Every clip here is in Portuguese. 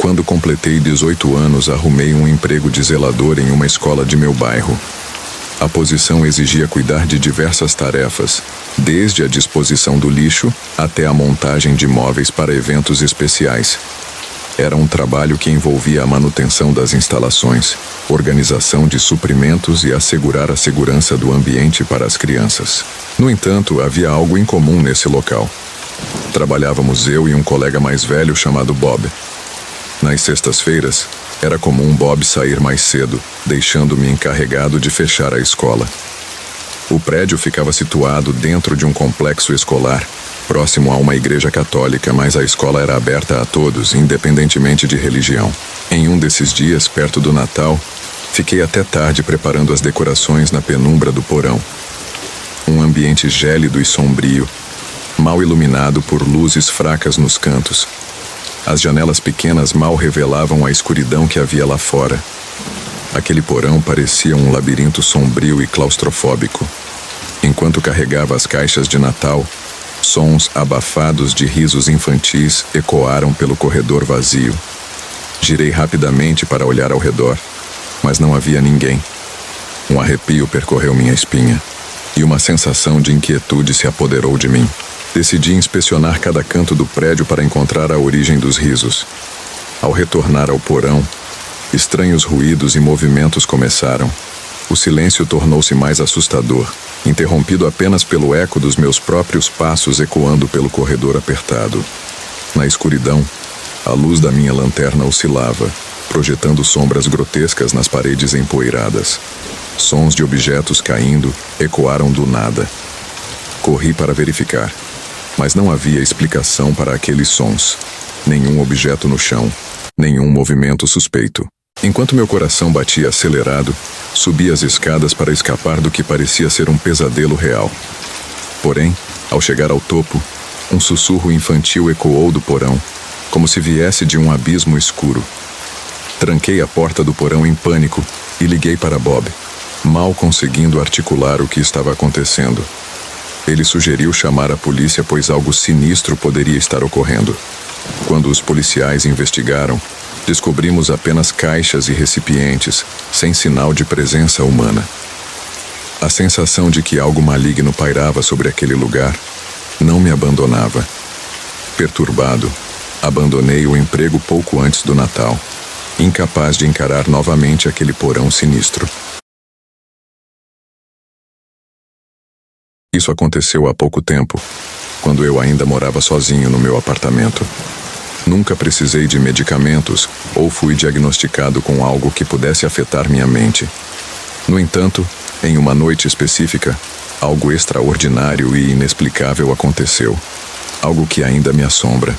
Quando completei 18 anos, arrumei um emprego de zelador em uma escola de meu bairro. A posição exigia cuidar de diversas tarefas, desde a disposição do lixo até a montagem de móveis para eventos especiais. Era um trabalho que envolvia a manutenção das instalações, organização de suprimentos e assegurar a segurança do ambiente para as crianças. No entanto, havia algo em comum nesse local. Trabalhávamos eu e um colega mais velho chamado Bob. Nas sextas-feiras, era comum Bob sair mais cedo, deixando-me encarregado de fechar a escola. O prédio ficava situado dentro de um complexo escolar, próximo a uma igreja católica, mas a escola era aberta a todos, independentemente de religião. Em um desses dias, perto do Natal, fiquei até tarde preparando as decorações na penumbra do porão. Um ambiente gélido e sombrio, mal iluminado por luzes fracas nos cantos. As janelas pequenas mal revelavam a escuridão que havia lá fora. Aquele porão parecia um labirinto sombrio e claustrofóbico. Enquanto carregava as caixas de Natal, sons abafados de risos infantis ecoaram pelo corredor vazio. Girei rapidamente para olhar ao redor, mas não havia ninguém. Um arrepio percorreu minha espinha, e uma sensação de inquietude se apoderou de mim. Decidi inspecionar cada canto do prédio para encontrar a origem dos risos. Ao retornar ao porão, estranhos ruídos e movimentos começaram. O silêncio tornou-se mais assustador, interrompido apenas pelo eco dos meus próprios passos ecoando pelo corredor apertado. Na escuridão, a luz da minha lanterna oscilava, projetando sombras grotescas nas paredes empoeiradas. Sons de objetos caindo ecoaram do nada. Corri para verificar, mas não havia explicação para aqueles sons. Nenhum objeto no chão, nenhum movimento suspeito. Enquanto meu coração batia acelerado, subi as escadas para escapar do que parecia ser um pesadelo real. Porém, ao chegar ao topo, um sussurro infantil ecoou do porão, como se viesse de um abismo escuro. Tranquei a porta do porão em pânico e liguei para Bob, mal conseguindo articular o que estava acontecendo. Ele sugeriu chamar a polícia, pois algo sinistro poderia estar ocorrendo. Quando os policiais investigaram, descobrimos apenas caixas e recipientes, sem sinal de presença humana. A sensação de que algo maligno pairava sobre aquele lugar não me abandonava. Perturbado, abandonei o emprego pouco antes do Natal, incapaz de encarar novamente aquele porão sinistro. Isso aconteceu há pouco tempo, quando eu ainda morava sozinho no meu apartamento. Nunca precisei de medicamentos ou fui diagnosticado com algo que pudesse afetar minha mente. No entanto, em uma noite específica, algo extraordinário e inexplicável aconteceu. Algo que ainda me assombra.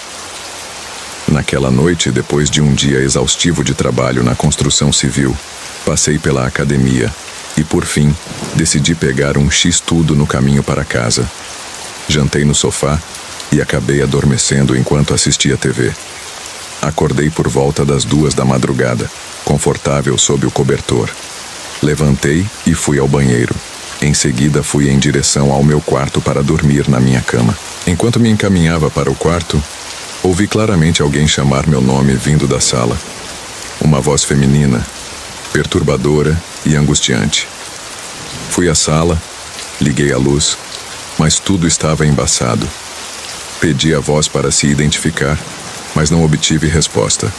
Naquela noite, depois de um dia exaustivo de trabalho na construção civil, passei pela academia e, por fim, decidi pegar um X-tudo no caminho para casa. Jantei no sofá e acabei adormecendo enquanto assistia TV. Acordei por volta das 2 da madrugada, confortável sob o cobertor. Levantei e fui ao banheiro. Em seguida, fui em direção ao meu quarto para dormir na minha cama. Enquanto me encaminhava para o quarto, ouvi claramente alguém chamar meu nome vindo da sala. Uma voz feminina, perturbadora e angustiante. Fui à sala, liguei a luz, mas tudo estava embaçado. Pedi à voz para se identificar, mas não obtive resposta.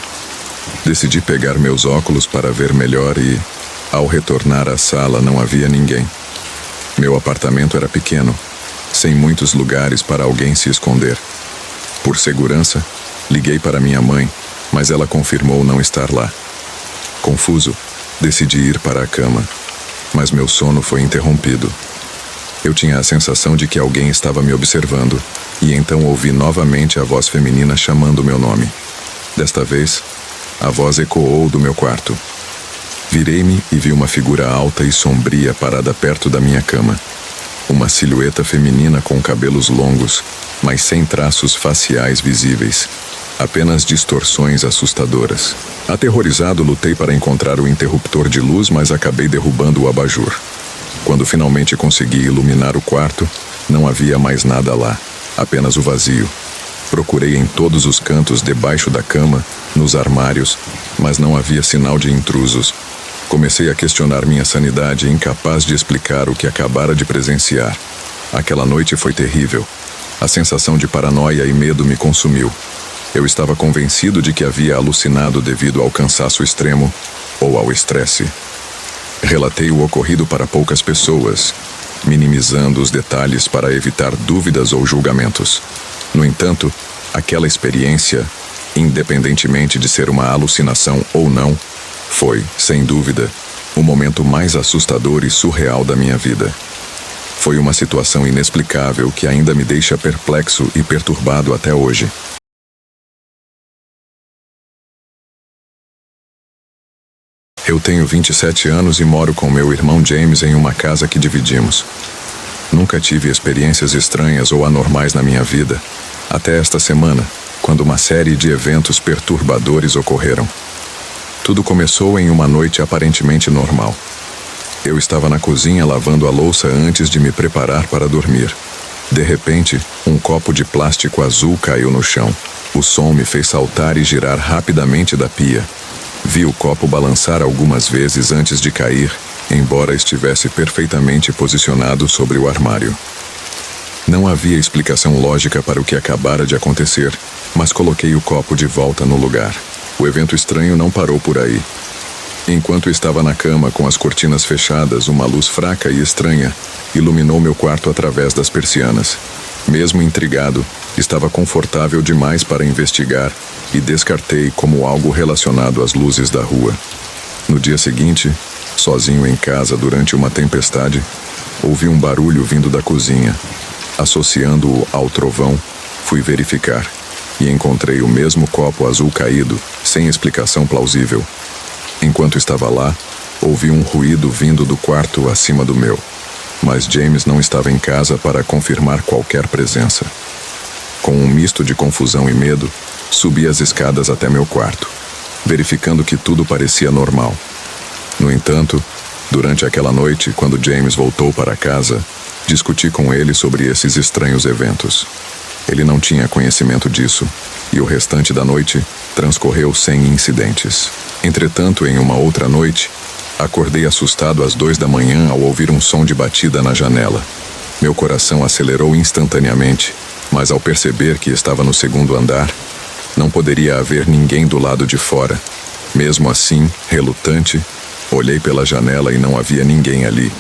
Decidi pegar meus óculos para ver melhor e, ao retornar à sala, não havia ninguém. Meu apartamento era pequeno, sem muitos lugares para alguém se esconder. Por segurança, liguei para minha mãe, mas ela confirmou não estar lá. Confuso, decidi ir para a cama, mas meu sono foi interrompido. Eu tinha a sensação de que alguém estava me observando, e então ouvi novamente a voz feminina chamando meu nome. Desta vez, a voz ecoou do meu quarto. Virei-me e vi uma figura alta e sombria parada perto da minha cama. Uma silhueta feminina com cabelos longos, mas sem traços faciais visíveis. Apenas distorções assustadoras. Aterrorizado, lutei para encontrar o interruptor de luz, mas acabei derrubando o abajur. Quando finalmente consegui iluminar o quarto, não havia mais nada lá, apenas o vazio. Procurei em todos os cantos debaixo da cama, nos armários, mas não havia sinal de intrusos. Comecei a questionar minha sanidade, incapaz de explicar o que acabara de presenciar. Aquela noite foi terrível. A sensação de paranoia e medo me consumiu. Eu estava convencido de que havia alucinado devido ao cansaço extremo ou ao estresse. Relatei o ocorrido para poucas pessoas, minimizando os detalhes para evitar dúvidas ou julgamentos. No entanto, aquela experiência, independentemente de ser uma alucinação ou não, foi, sem dúvida, o momento mais assustador e surreal da minha vida. Foi uma situação inexplicável que ainda me deixa perplexo e perturbado até hoje. Eu tenho 27 anos e moro com meu irmão James em uma casa que dividimos. Nunca tive experiências estranhas ou anormais na minha vida, até esta semana, quando uma série de eventos perturbadores ocorreram. Tudo começou em uma noite aparentemente normal. Eu estava na cozinha lavando a louça antes de me preparar para dormir. De repente, um copo de plástico azul caiu no chão. O som me fez saltar e girar rapidamente da pia. Vi o copo balançar algumas vezes antes de cair, embora estivesse perfeitamente posicionado sobre o armário. Não havia explicação lógica para o que acabara de acontecer, mas coloquei o copo de volta no lugar. O evento estranho não parou por aí. Enquanto estava na cama com as cortinas fechadas, uma luz fraca e estranha iluminou meu quarto através das persianas. Mesmo intrigado, estava confortável demais para investigar e descartei como algo relacionado às luzes da rua. No dia seguinte, sozinho em casa durante uma tempestade, ouvi um barulho vindo da cozinha. Associando-o ao trovão, fui verificar e encontrei o mesmo copo azul caído, sem explicação plausível. Enquanto estava lá, ouvi um ruído vindo do quarto acima do meu, mas James não estava em casa para confirmar qualquer presença. Com um misto de confusão e medo, subi as escadas até meu quarto, verificando que tudo parecia normal. No entanto, durante aquela noite, quando James voltou para casa, discuti com ele sobre esses estranhos eventos. Ele não tinha conhecimento disso, e o restante da noite transcorreu sem incidentes. Entretanto, em uma outra noite, acordei assustado às 2 da manhã ao ouvir um som de batida na janela. Meu coração acelerou instantaneamente, mas ao perceber que estava no segundo andar, não poderia haver ninguém do lado de fora. Mesmo assim, relutante, olhei pela janela e não havia ninguém ali.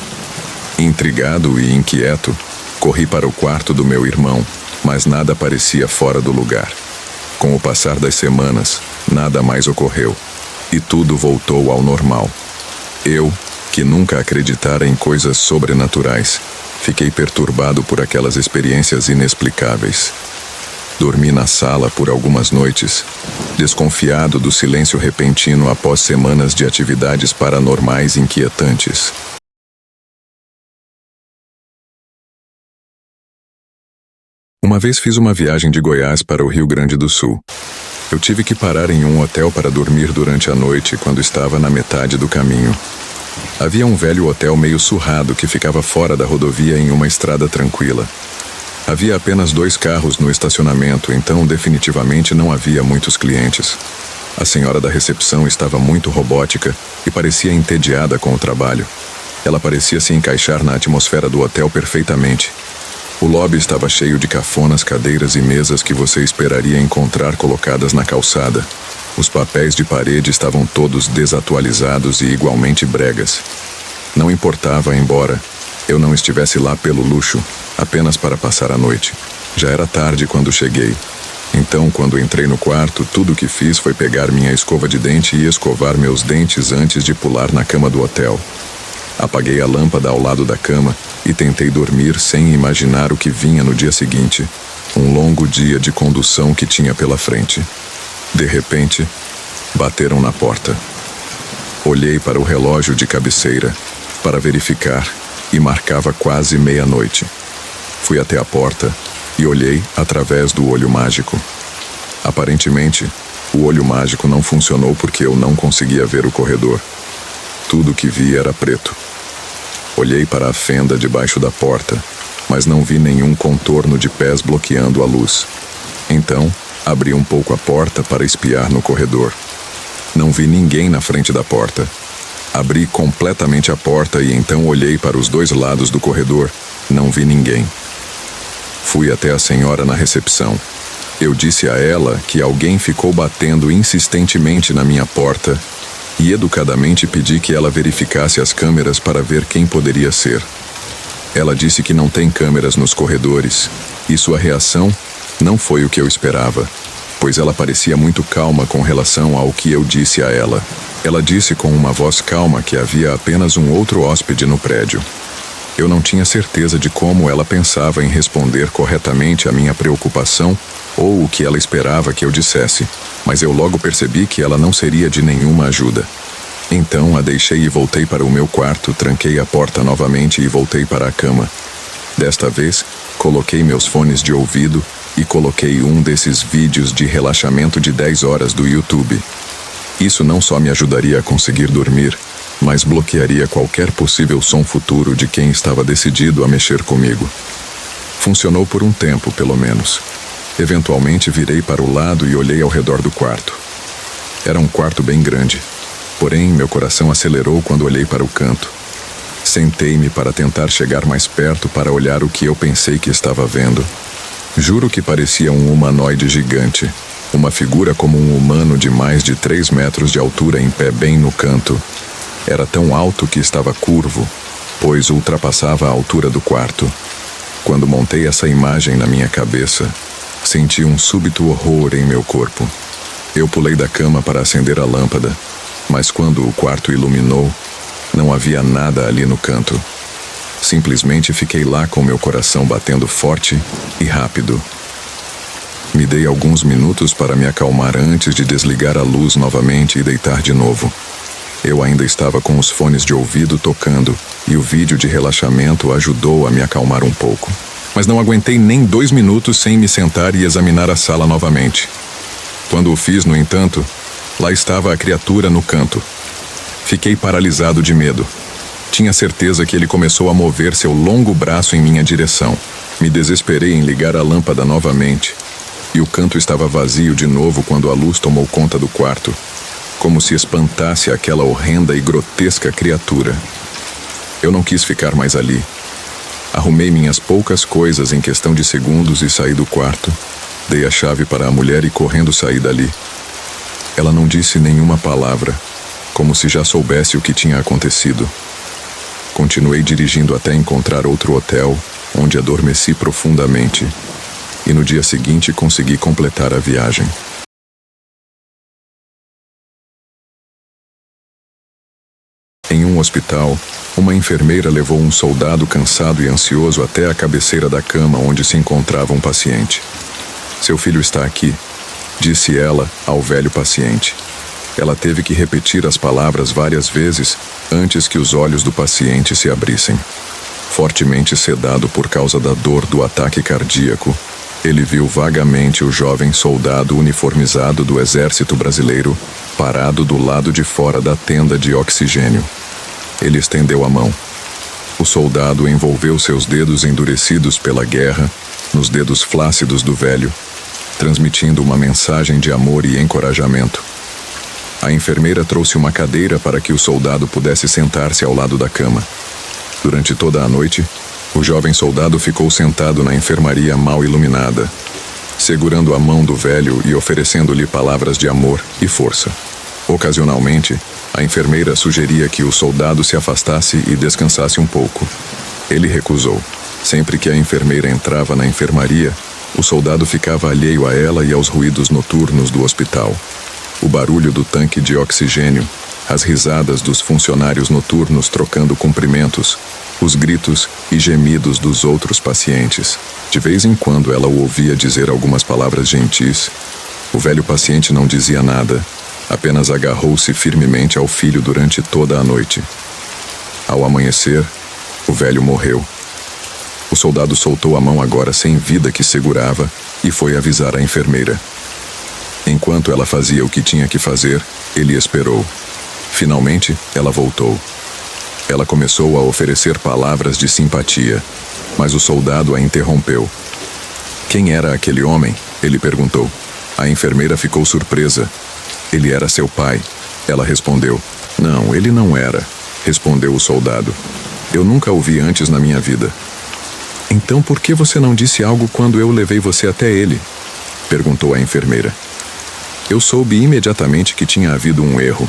Intrigado e inquieto, corri para o quarto do meu irmão, mas nada parecia fora do lugar. Com o passar das semanas, nada mais ocorreu, e tudo voltou ao normal. Eu, que nunca acreditara em coisas sobrenaturais, fiquei perturbado por aquelas experiências inexplicáveis. Dormi na sala por algumas noites, desconfiado do silêncio repentino após semanas de atividades paranormais inquietantes. Uma vez fiz uma viagem de Goiás para o Rio Grande do Sul. Eu tive que parar em um hotel para dormir durante a noite quando estava na metade do caminho. Havia um velho hotel meio surrado que ficava fora da rodovia em uma estrada tranquila. Havia apenas 2 carros no estacionamento, então definitivamente não havia muitos clientes. A senhora da recepção estava muito robótica e parecia entediada com o trabalho. Ela parecia se encaixar na atmosfera do hotel perfeitamente. O lobby estava cheio de cafonas, cadeiras e mesas que você esperaria encontrar colocadas na calçada. Os papéis de parede estavam todos desatualizados e igualmente bregas. Não importava, embora eu não estivesse lá pelo luxo, apenas para passar a noite. Já era tarde quando cheguei. Então, quando entrei no quarto, tudo o que fiz foi pegar minha escova de dente e escovar meus dentes antes de pular na cama do hotel. Apaguei a lâmpada ao lado da cama e tentei dormir sem imaginar o que vinha no dia seguinte, um longo dia de condução que tinha pela frente. De repente, bateram na porta. Olhei para o relógio de cabeceira para verificar e marcava quase meia-noite. Fui até a porta e olhei através do olho mágico. Aparentemente, o olho mágico não funcionou porque eu não conseguia ver o corredor. Tudo que vi era preto. Olhei para a fenda debaixo da porta, mas não vi nenhum contorno de pés bloqueando a luz. Então, abri um pouco a porta para espiar no corredor. Não vi ninguém na frente da porta. Abri completamente a porta e então olhei para os dois lados do corredor. Não vi ninguém. Fui até a senhora na recepção. Eu disse a ela que alguém ficou batendo insistentemente na minha porta e educadamente pedi que ela verificasse as câmeras para ver quem poderia ser. Ela disse que não tem câmeras nos corredores e sua reação não foi o que eu esperava, pois ela parecia muito calma com relação ao que eu disse a ela. Ela disse com uma voz calma que havia apenas um outro hóspede no prédio. Eu não tinha certeza de como ela pensava em responder corretamente à minha preocupação ou o que ela esperava que eu dissesse, mas eu logo percebi que ela não seria de nenhuma ajuda. Então a deixei e voltei para o meu quarto, tranquei a porta novamente e voltei para a cama. Desta vez, coloquei meus fones de ouvido e coloquei um desses vídeos de relaxamento de 10 horas do YouTube. Isso não só me ajudaria a conseguir dormir, mas bloquearia qualquer possível som futuro de quem estava decidido a mexer comigo. Funcionou por um tempo, pelo menos. Eventualmente virei para o lado e olhei ao redor do quarto. Era um quarto bem grande, porém meu coração acelerou quando olhei para o canto. Sentei-me para tentar chegar mais perto para olhar o que eu pensei que estava vendo. Juro que parecia um humanoide gigante, uma figura como um humano de mais de 3 metros de altura em pé bem no canto. Era tão alto que estava curvo, pois ultrapassava a altura do quarto. Quando montei essa imagem na minha cabeça, senti um súbito horror em meu corpo. Eu pulei da cama para acender a lâmpada, mas quando o quarto iluminou, não havia nada ali no canto. Simplesmente fiquei lá com meu coração batendo forte e rápido. Me dei alguns minutos para me acalmar antes de desligar a luz novamente e deitar de novo. Eu ainda estava com os fones de ouvido tocando e o vídeo de relaxamento ajudou a me acalmar um pouco. Mas não aguentei nem 2 minutos sem me sentar e examinar a sala novamente. Quando o fiz, no entanto, lá estava a criatura no canto. Fiquei paralisado de medo. Tinha certeza que ele começou a mover seu longo braço em minha direção. Me desesperei em ligar a lâmpada novamente. E o canto estava vazio de novo quando a luz tomou conta do quarto, como se espantasse aquela horrenda e grotesca criatura. Eu não quis ficar mais ali. Arrumei minhas poucas coisas em questão de segundos e saí do quarto. Dei a chave para a mulher e correndo saí dali. Ela não disse nenhuma palavra, como se já soubesse o que tinha acontecido. Continuei dirigindo até encontrar outro hotel, onde adormeci profundamente. E no dia seguinte consegui completar a viagem. Em um hospital, uma enfermeira levou um soldado cansado e ansioso até a cabeceira da cama onde se encontrava um paciente. "Seu filho está aqui", disse ela ao velho paciente. Ela teve que repetir as palavras várias vezes antes que os olhos do paciente se abrissem. Fortemente sedado por causa da dor do ataque cardíaco, ele viu vagamente o jovem soldado uniformizado do Exército Brasileiro parado do lado de fora da tenda de oxigênio. Ele estendeu a mão. O soldado envolveu seus dedos endurecidos pela guerra nos dedos flácidos do velho, transmitindo uma mensagem de amor e encorajamento. A enfermeira trouxe uma cadeira para que o soldado pudesse sentar-se ao lado da cama. Durante toda a noite, o jovem soldado ficou sentado na enfermaria mal iluminada, segurando a mão do velho e oferecendo-lhe palavras de amor e força. Ocasionalmente, a enfermeira sugeria que o soldado se afastasse e descansasse um pouco. Ele recusou. Sempre que a enfermeira entrava na enfermaria, o soldado ficava alheio a ela e aos ruídos noturnos do hospital. O barulho do tanque de oxigênio, as risadas dos funcionários noturnos trocando cumprimentos, os gritos e gemidos dos outros pacientes. De vez em quando ela o ouvia dizer algumas palavras gentis. O velho paciente não dizia nada, apenas agarrou-se firmemente ao filho durante toda a noite. Ao amanhecer, o velho morreu. O soldado soltou a mão agora sem vida que segurava e foi avisar a enfermeira. Enquanto ela fazia o que tinha que fazer, ele esperou. Finalmente, ela voltou. Ela começou a oferecer palavras de simpatia, mas o soldado a interrompeu. Quem era aquele homem? Ele perguntou. A enfermeira ficou surpresa. Ele era seu pai. Ela respondeu. Não, ele não era, respondeu o soldado. Eu nunca o vi antes na minha vida. Então por que você não disse algo quando eu levei você até ele? Perguntou a enfermeira. Eu soube imediatamente que tinha havido um erro,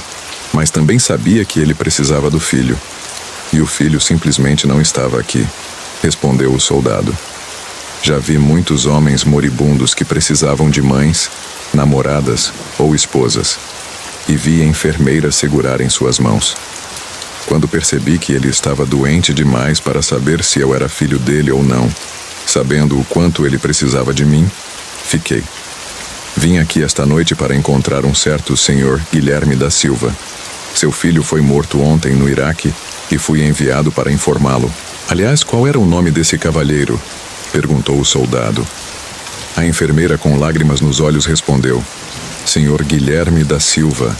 mas também sabia que ele precisava do filho. E o filho simplesmente não estava aqui, respondeu o soldado. Já vi muitos homens moribundos que precisavam de mães, namoradas ou esposas, e vi enfermeiras segurarem suas mãos. Quando percebi que ele estava doente demais para saber se eu era filho dele ou não, sabendo o quanto ele precisava de mim, fiquei. Vim aqui esta noite para encontrar um certo senhor Guilherme da Silva. Seu filho foi morto ontem no Iraque e fui enviado para informá-lo. Aliás, qual era o nome desse cavalheiro? Perguntou o soldado. A enfermeira com lágrimas nos olhos respondeu. Senhor Guilherme da Silva.